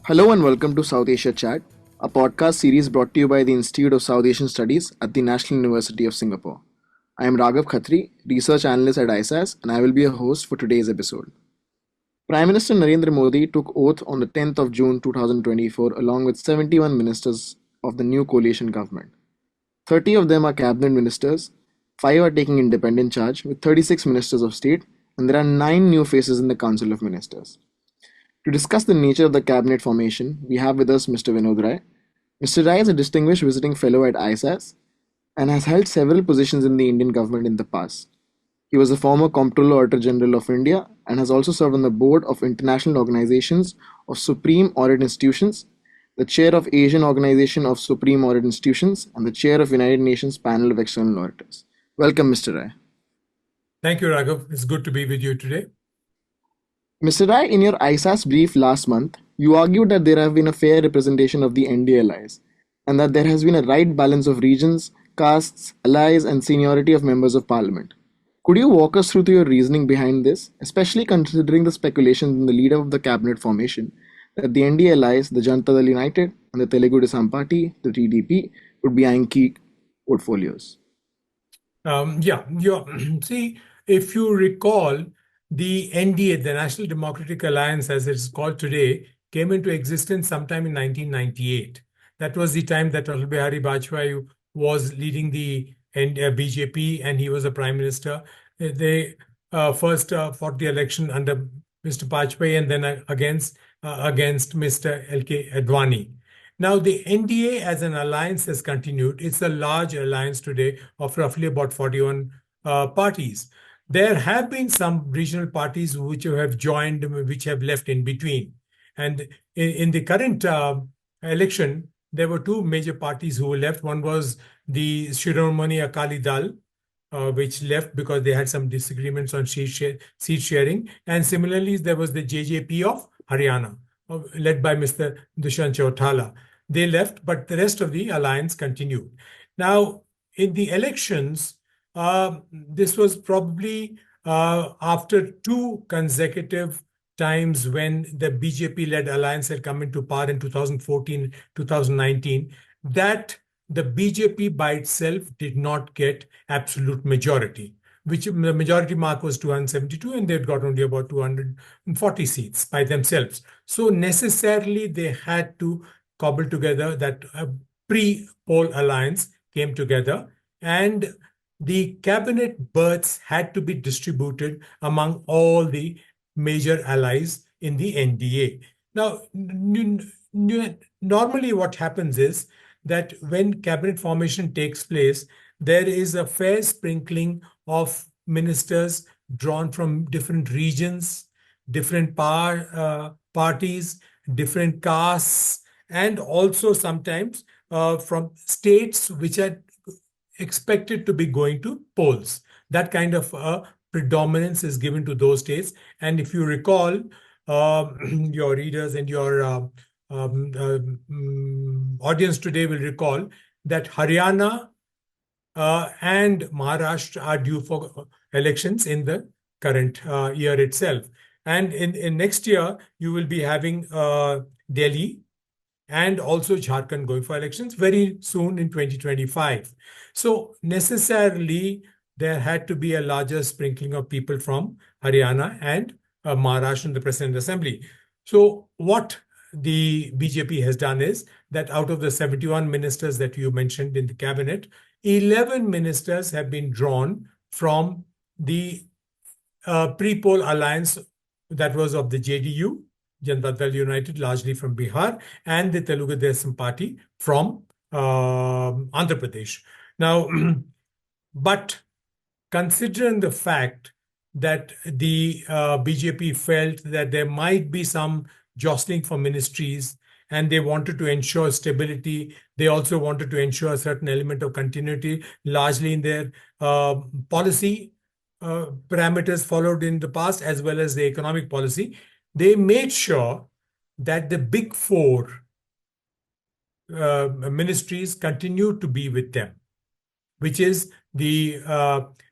Hello and welcome to South Asia Chat, a podcast series brought to you by the Institute of South Asian Studies at the National University of Singapore. I am Raghaw Khattri, research analyst at ISAS, and I will be your host for today's episode. Prime Minister Narendra Modi took oath on the 10th of June 2024 along with 71 ministers of the new coalition government. 30 of them are cabinet ministers, 5 are taking independent charge with 36 ministers of state, and there are 9 new faces in the Council of Ministers. To discuss the nature of the cabinet formation, we have with us Mr. Vinod Rai. Mr. Rai is a distinguished visiting fellow at ISAS and has held several positions in the Indian government in the past. He was a former Comptroller Auditor General of India and has also served on the board of International Organizations of Supreme Audit Institutions, the chair of Asian Organization of Supreme Audit Institutions, and the chair of United Nations Panel of External Auditors. Welcome, Mr. Rai. Thank you, Raghav. It's good to be with you today. Mr. Rai, in your ISAS brief last month, you argued that there have been a fair representation of the NDA allies and that there has been a right balance of regions, castes, allies, and seniority of members of parliament. Could you walk us through to your reasoning behind this, especially considering the speculations in the lead up of the cabinet formation that the NDA allies, the Janata Dal United and the Telugu Desam Party, the TDP, would be eyeing key portfolios? See, if you recall, the NDA, the National Democratic Alliance, as it's called today, came into existence sometime in 1998. That was the time that Atal Bihari Vajpayee was leading the BJP and he was the Prime Minister. They first fought the election under Mr. Vajpayee and then against Mr. L.K. Advani. Now, the NDA as an alliance has continued. It's a large alliance today of roughly about 41 parties. There have been some regional parties which have joined, which have left in between. And in the current election, there were two major parties who left. One was the Shiromani Akali Dal, which left because they had some disagreements on seat sharing. And similarly, there was the JJP of Haryana, led by Mr. Dushyant Chautala. They left, but the rest of the alliance continued. Now, in the elections, this was probably after two consecutive times when the BJP-led alliance had come into power in 2014, 2019, that the BJP by itself did not get absolute majority, which the majority mark was 272, and they'd got only about 240 seats by themselves. So necessarily they had to cobble together that pre-poll alliance came together, and the cabinet berths had to be distributed among all the major allies in the NDA. Now, normally what happens is that when cabinet formation takes place, there is a fair sprinkling of ministers drawn from different regions, different parties, different castes, and also sometimes from states which are expected to be going to polls. That kind of predominance is given to those states. And if you recall, your readers and your audience today will recall that Haryana and Maharashtra are due for elections in the current year itself. And in next year, you will be having Delhi and also Jharkhand going for elections very soon in 2025. So necessarily, there had to be a larger sprinkling of people from Haryana and Maharashtra in the President Assembly. So what the BJP has done is that out of the 71 ministers that you mentioned in the cabinet, 11 ministers have been drawn from the pre-poll alliance that was of the JDU, Janata Dal United, largely from Bihar, and the Telugu Desam Party from Andhra Pradesh. Now, but considering the fact that the BJP felt that there might be some jostling for ministries and they wanted to ensure stability, they also wanted to ensure a certain element of continuity, largely in their policy parameters followed in the past, as well as the economic policy. They made sure that the big four ministries continued to be with them, which is the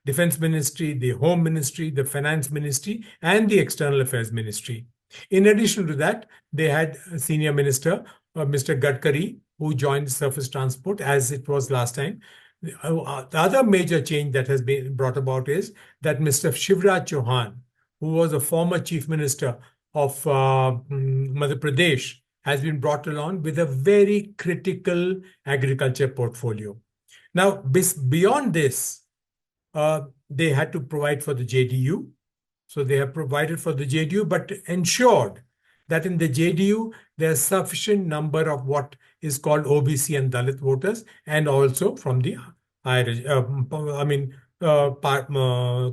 Defense Ministry, the Home Ministry, the Finance Ministry, and the External Affairs Ministry. In addition to that, they had a senior minister, Mr. Gadkari, who joined surface transport as it was last time. The other major change that has been brought about is that Mr. Shivraj Chouhan, who was a former chief minister of Madhya Pradesh, has been brought along with a very critical agriculture portfolio. Now, beyond this, they had to provide for the JDU. So they have provided for the JDU, but ensured that in the JDU, there's sufficient number of what is called OBC and Dalit voters, and also from the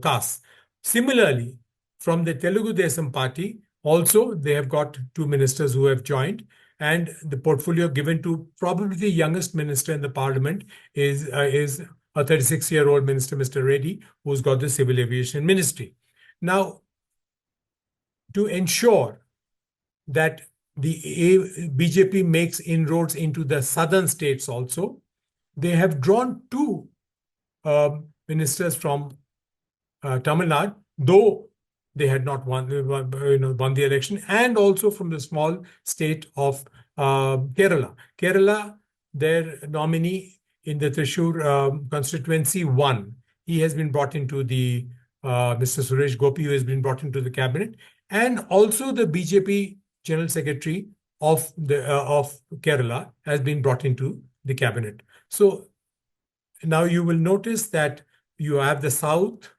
caste. Similarly, from the Telugu Desam party, also they have got two ministers who have joined, and the portfolio given to probably the youngest minister in the parliament is a 36-year-old minister, Mr. Reddy, who's got the civil aviation ministry. Now, to ensure that the BJP makes inroads into the southern states also, they have drawn two ministers from Tamil Nadu, though they had not won the election, and also from the small state of Kerala. Kerala, their nominee in the Thrissur constituency won. He has been brought into the Mr. Suresh Gopi, who has been brought into the cabinet, and also the BJP General Secretary of Kerala has been brought into the cabinet. So now you will notice that you have the South,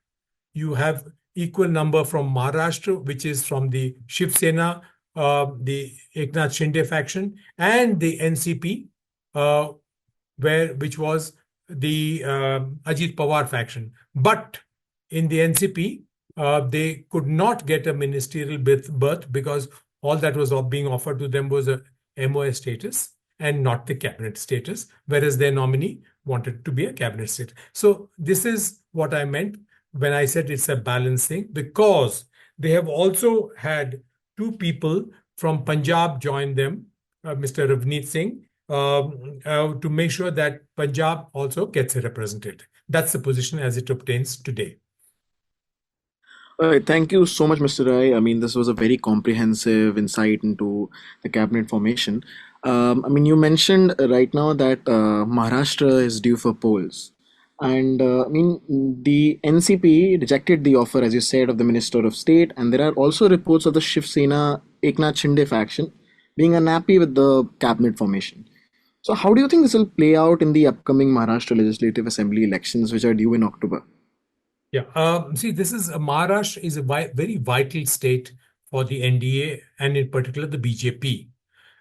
you have equal number from Maharashtra, which is from the Shiv Sena, the Eknath Shinde faction, and the NCP, which was the Ajit Pawar faction. But in the NCP, they could not get a ministerial berth because all that was being offered to them was a MOS status and not the cabinet status, whereas their nominee wanted to be a cabinet status. So this is what I meant when I said it's a balancing, because they have also had two people from Punjab join them, Mr. Ravneet Singh, to make sure that Punjab also gets represented. That's the position as it obtains today. All right, thank you so much, Mr. Rai. I mean, this was a very comprehensive insight into the cabinet formation. I mean, you mentioned right now that Maharashtra is due for polls. And I mean, the NCP rejected the offer, as you said, of the Minister of State. And there are also reports of the Shiv Sena Eknath Shinde faction being unhappy with the cabinet formation. So, how do you think this will play out in the upcoming Maharashtra Legislative Assembly elections, which are due in October? Yeah. See, this is Maharashtra is a very vital state for the NDA and in particular the BJP.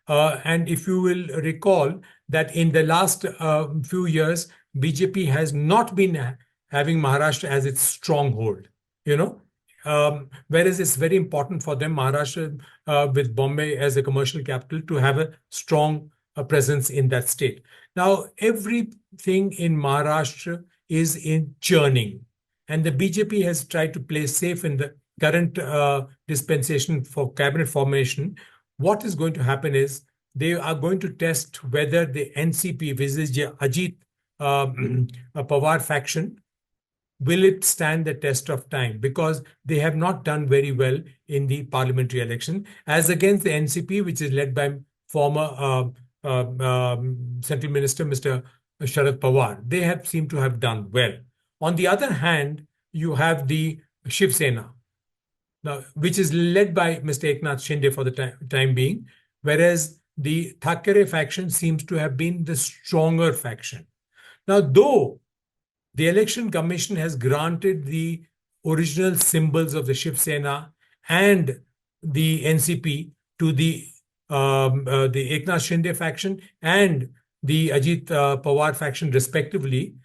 And if you will recall that in the last few years, BJP has not been having Maharashtra as its stronghold, you know. Whereas it's very important for them, Maharashtra with Bombay as a commercial capital, to have a strong presence in that state. Now, everything in Maharashtra is in churning. And the BJP has tried to play safe in the current dispensation for cabinet formation. What is going to happen is they are going to test whether the NCP, which is the Ajit Pawar faction, will it stand the test of time? Because they have not done very well in the parliamentary election, as against the NCP, which is led by former Central Minister Mr. Sharad Pawar. They have seemed to have done well. On the other hand, you have the Shiv Sena, now, which is led by Mr. Eknath Shinde for the time being, whereas the Thackeray faction seems to have been the stronger faction. Now, though the Election Commission has granted the original symbols of the Shiv Sena and the NCP to the Eknath Shinde faction and the Ajit Pawar faction, respectively,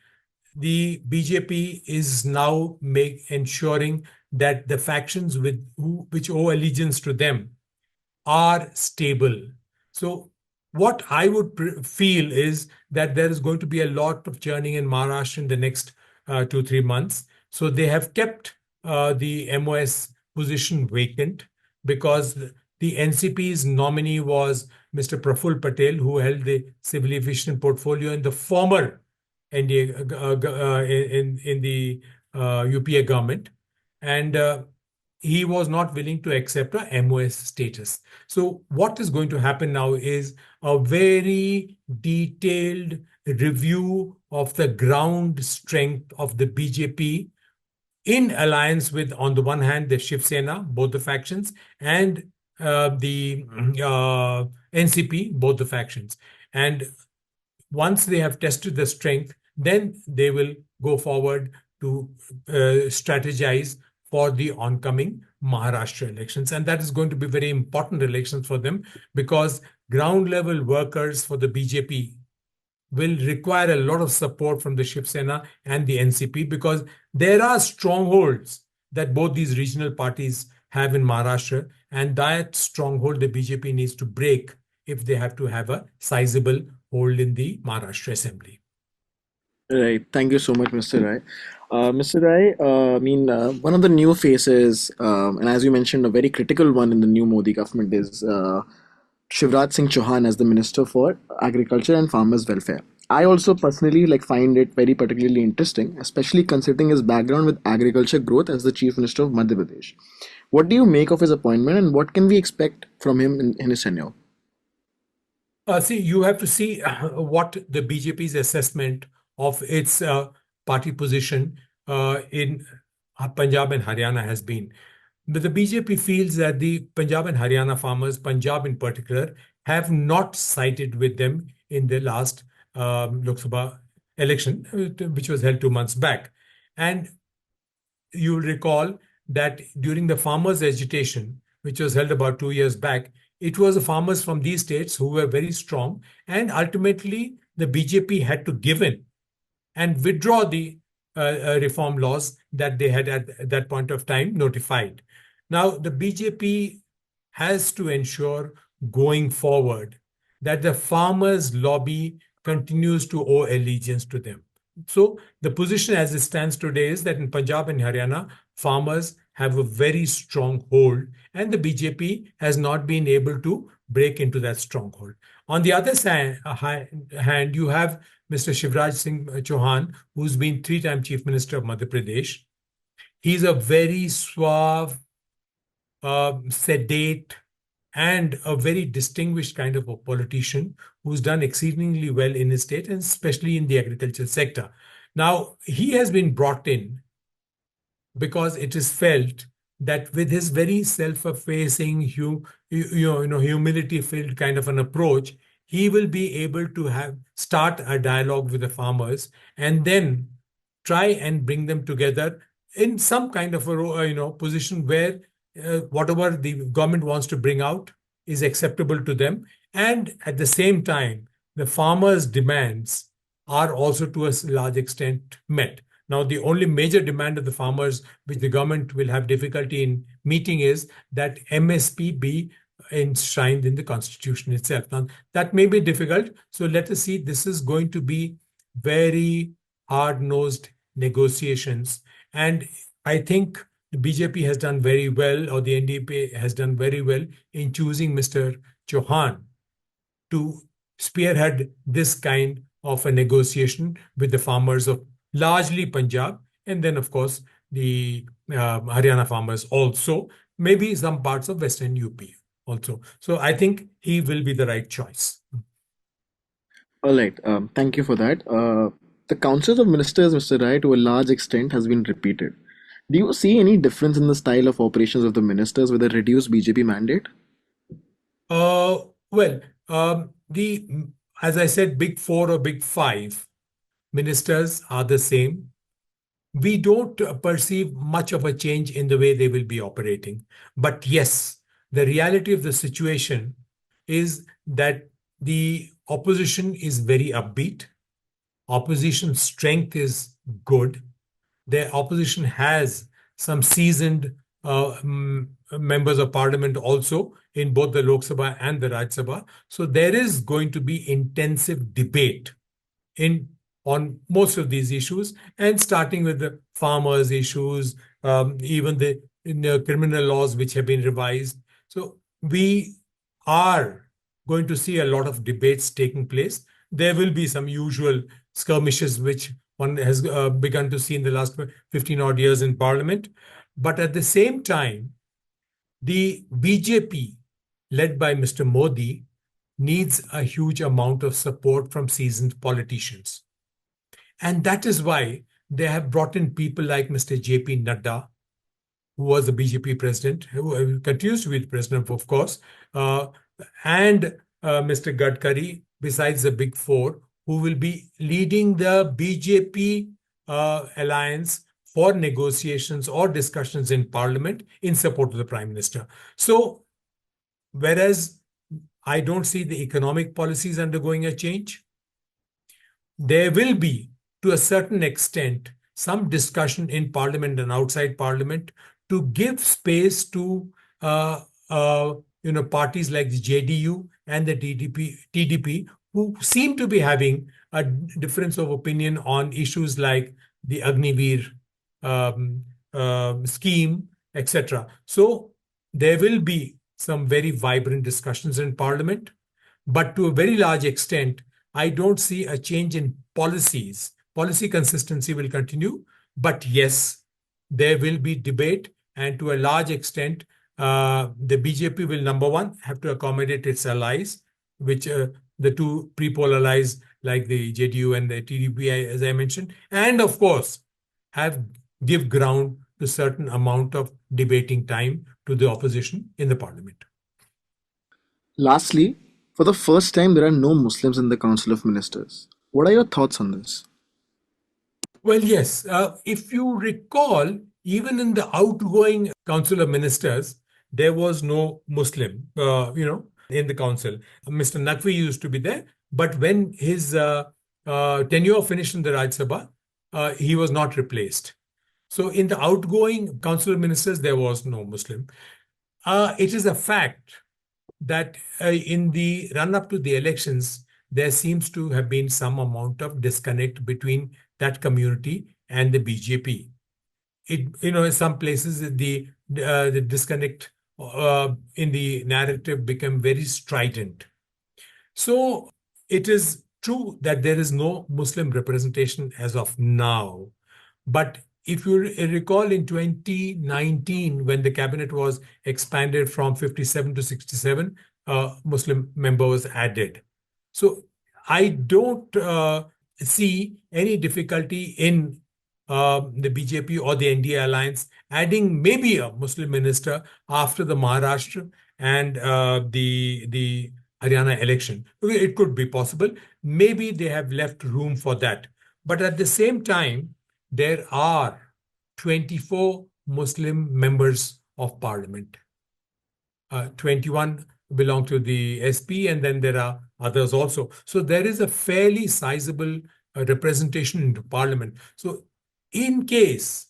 the BJP is now ensuring that the factions which owe allegiance to them are stable. So what I would feel is that there is going to be a lot of churning in Maharashtra in the next 2-3 months. So they have kept the MOS position vacant because the NCP's nominee was Mr. Praful Patel, who held the civil aviation portfolio in the former NDA in the UPA government, and he was not willing to accept a MOS status. So what is going to happen now is a very detailed review of the ground strength of the BJP in alliance with, on the one hand, the Shiv Sena, both the factions, and the NCP, both the factions. And once they have tested the strength, then they will go forward to strategize for the oncoming Maharashtra elections. And that is going to be very important elections for them because ground level workers for the BJP will require a lot of support from the Shiv Sena and the NCP because there are strongholds that both these regional parties have in Maharashtra, and that stronghold the BJP needs to break if they have to have a sizable hold in the Maharashtra Assembly. Right. Thank you so much, Mr. Rai. Mr. Rai, one of the new faces, and as you mentioned, a very critical one in the new Modi government is Shivraj Singh Chouhan as the Minister for Agriculture and Farmers Welfare. I also personally find it very particularly interesting, especially considering his background with agriculture growth as the Chief Minister of Madhya Pradesh. What do you make of his appointment, and what can we expect from him in his tenure? See, you have to see what the BJP's assessment of its party position in Punjab and Haryana has been. But the BJP feels that the Punjab and Haryana farmers, Punjab in particular, have not sided with them in the last Lok Sabha election, which was held 2 months back. And you'll recall that during the farmers' agitation, which was held about 2 years back, it was the farmers from these states who were very strong. And ultimately, the BJP had to give in and withdraw the reform laws that they had at that point of time notified. Now, the BJP has to ensure going forward that the farmers' lobby continues to owe allegiance to them. So, the position as it stands today is that in Punjab and Haryana, farmers have a very strong hold, and the BJP has not been able to break into that stronghold. On the other hand, you have Mr. Shivraj Singh Chouhan, who's been three-time Chief Minister of Madhya Pradesh. He's a very suave, sedate, and a very distinguished kind of a politician who's done exceedingly well in his state, and especially in the agricultural sector. Now, he has been brought in because it is felt that with his very self-effacing, humility-filled kind of an approach, he will be able to start a dialogue with the farmers and then try and bring them together in some kind of a position where whatever the government wants to bring out is acceptable to them, and at the same time, the farmers' demands are also to a large extent met. Now, the only major demand of the farmers, which the government will have difficulty in meeting, is that MSP be enshrined in the constitution itself. Now, that may be difficult. So let us see. This is going to be very hard-nosed negotiations. And I think the BJP has done very well, or the NDP has done very well in choosing Mr. Chauhan to spearhead this kind of a negotiation with the farmers of largely Punjab, and then, of course, the Haryana farmers also, maybe some parts of Western UP also. So I think he will be the right choice. All right. Thank you for that. The councils of ministers, Mr. Rai, to a large extent has been repeated. Do you see any difference in the style of operations of the ministers with a reduced BJP mandate? Well, the as I said, big four or big five ministers are the same. We don't perceive much of a change in the way they will be operating. But yes, the reality of the situation is that the opposition is very upbeat. Opposition strength is good. The opposition has some seasoned members of parliament also in both the Lok Sabha and the Raj Sabha. So there is going to be intensive debate in on most of these issues, and starting with the farmers' issues, even the criminal laws which have been revised. So we are going to see a lot of debates taking place. There will be some usual skirmishes which one has begun to see in the last 15 odd years in Parliament. But at the same time, the BJP, led by Mr. Modi, needs a huge amount of support from seasoned politicians. And that is why they have brought in people like Mr. J.P. Nadda, who was the BJP president, who continues to be the president, of course, uh, and Mr. Gadkari, besides the big four, who will be leading the BJP alliance for negotiations or discussions in parliament in support of the prime minister. So, whereas I don't see the economic policies undergoing a change, there will be, to a certain extent, some discussion in parliament and outside parliament to give space to uh, uh, parties like the JDU and the TDP, who seem to be having a difference of opinion on issues like the Agnivir um, scheme, etc. So there will be some very vibrant discussions in parliament, but to a very large extent, I don't see a change in policies. Policy consistency will continue, but yes, there will be debate, and to a large extent, the BJP will, number one, have to accommodate its allies, which the two pre-poll allies like the JDU and the TDP, as I mentioned, and of course, have give ground to certain amount of debating time to the opposition in the parliament. Lastly, for the first time, there are no Muslims in the Council of Ministers. What are your thoughts on this? Well, yes. If you recall, even in the outgoing Council of Ministers, there was no Muslim, in the council. Mr. Naqvi used to be there, but when his tenure finished in the Rajya Sabha, he was not replaced. So in the outgoing Council of Ministers, there was no Muslim. It is a fact that in the run up to the elections, there seems to have been some amount of disconnect between that community and the BJP. In some places, the disconnect in the narrative became very strident. So it is true that there is no Muslim representation as of now. But if you recall in 2019, when the cabinet was expanded from 57 to 67, Muslim member was added. So I don't see any difficulty in the BJP or the NDA alliance adding maybe a Muslim minister after the Maharashtra and the Haryana election. It could be possible. Maybe they have left room for that. But at the same time, there are 24 Muslim members of parliament. 21 belong to the SP, and then there are others also. So there is a fairly sizable representation into parliament. So in case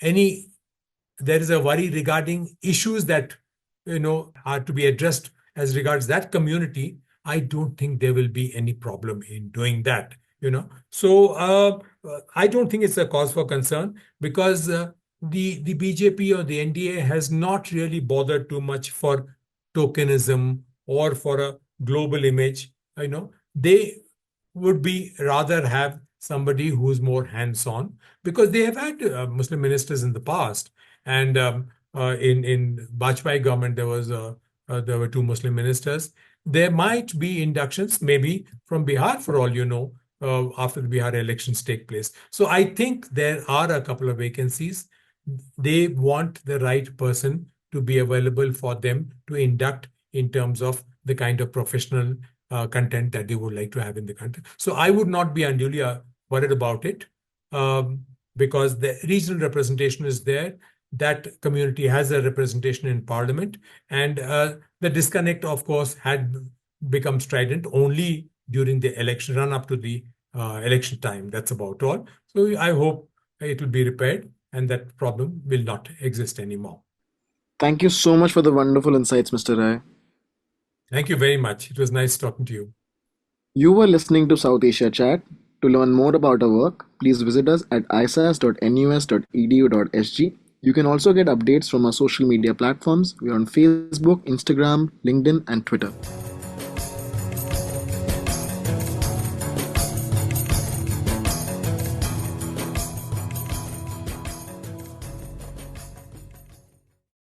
there is a worry regarding issues that are to be addressed as regards that community, I don't think there will be any problem in doing that. So I don't think it's a cause for concern, because the BJP or the NDA has not really bothered too much for tokenism or for a global image. They would be rather have somebody who's more hands-on, because they have had Muslim ministers in the past, and in Bajpayee government there were two Muslim ministers. There might be inductions, maybe from Bihar, for all you know, after the Bihar elections take place. So I think there are a couple of vacancies. They want the right person to be available for them to induct in terms of the kind of professional content that they would like to have in the country. So I would not be unduly worried about it, because the regional representation is there. That community has a representation in parliament, and the disconnect, of course, had become strident only during the election run up to the election time. That's about all. So I hope it will be repaired and that problem will not exist anymore. Thank you so much for the wonderful insights, Mr. Rai. Thank you very much. It was nice talking to you. You were listening to South Asia Chat. To learn more about our work, please visit us at isas.nus.edu.sg. You can also get updates from our social media platforms. We're on Facebook, Instagram, LinkedIn, and Twitter.